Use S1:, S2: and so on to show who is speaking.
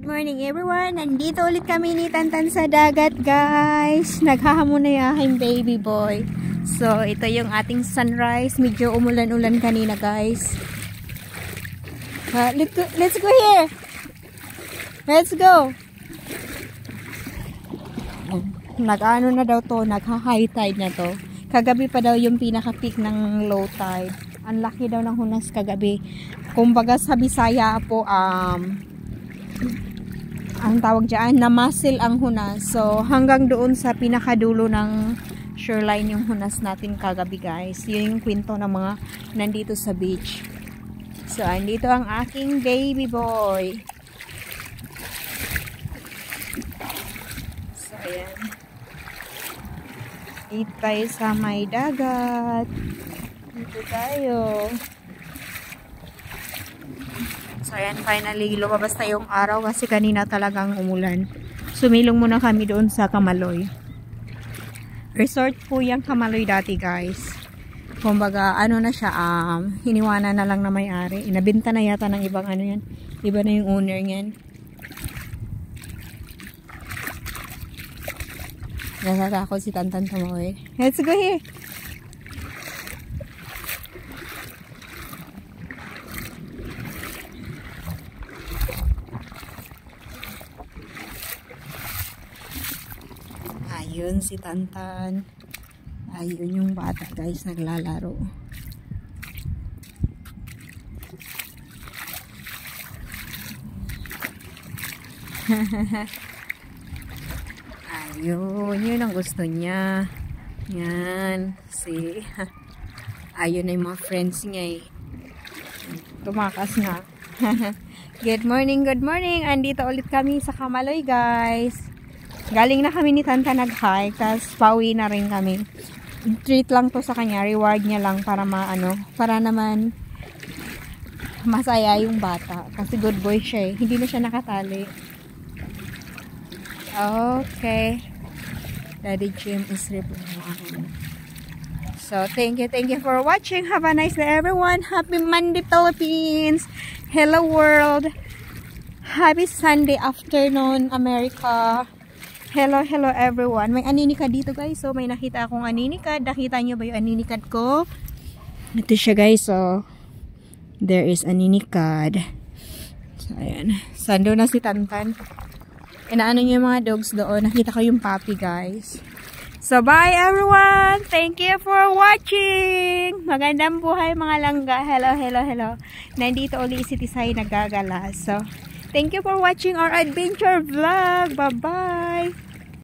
S1: Good morning everyone! Nandito ulit kami ni Tantan sa dagat guys. Naghahamon na yung aking baby boy. So ito yung ating sunrise. Medyo umulan-ulan kanina guys. Let's go here! Let's go! Nag-ano na daw to, nagha-high tide na to. Kagabi pa daw yung pinaka-peak ng low tide. Ang laki daw ng hunas kagabi. Kumbaga sa Bisaya po, ang tawag dyan, namasil ang hunas. So, hanggang doon sa pinakadulo ng shoreline yung hunas natin kagabi guys. Yun yung kwento ng mga nandito sa beach. So, andito ang aking baby boy. So, ayan. Dito tayo sa may dagat. Dito tayo. So, ayan, finally, lumabas na yung araw kasi kanina talagang umulan. Sumilong muna kami doon sa Kamaloy. Resort po yung Kamaloy dati, guys. Kumbaga, ano na siya, hiniwanan na lang na may-ari. Inabinta na yata ng ibang ano yan. Iba na yung owner yan. Natatakot si Tantan tumawi. Let's go here! Ayun si Tantan. Ayun yung bata guys, naglalaro. Ayun, yun ang gusto niya. Yan, si ayun na yung mga friends niya eh. Tumakas na. Good morning, good morning. Andito ulit kami sa Kamaloy guys. Galing na kami ni Tanta nag-hike, tapos pauwi na rin kami. Treat lang to sa kanya, reward niya lang para para naman masaya yung bata. Kasi good boy siya eh. Hindi na siya nakatali. Okay. Daddy Jim is replying. So, thank you for watching. Have a nice day everyone. Happy Monday Philippines. Hello world. Happy Sunday afternoon America. Hello everyone. May aninikad dito guys. So may nakita akong aninikad. Nakita nyo ba yung aninikad ko? Ito siya guys. So there is aninikad. So ayan. Sando na si Tantan. Inaano nyo yung mga dogs doon. Nakita ko yung puppy guys. So bye everyone. Thank you for watching. Magandang buhay mga langga. Hello. Nandito ulit si Tisay nagagala. So thank you for watching our adventure vlog. Bye bye.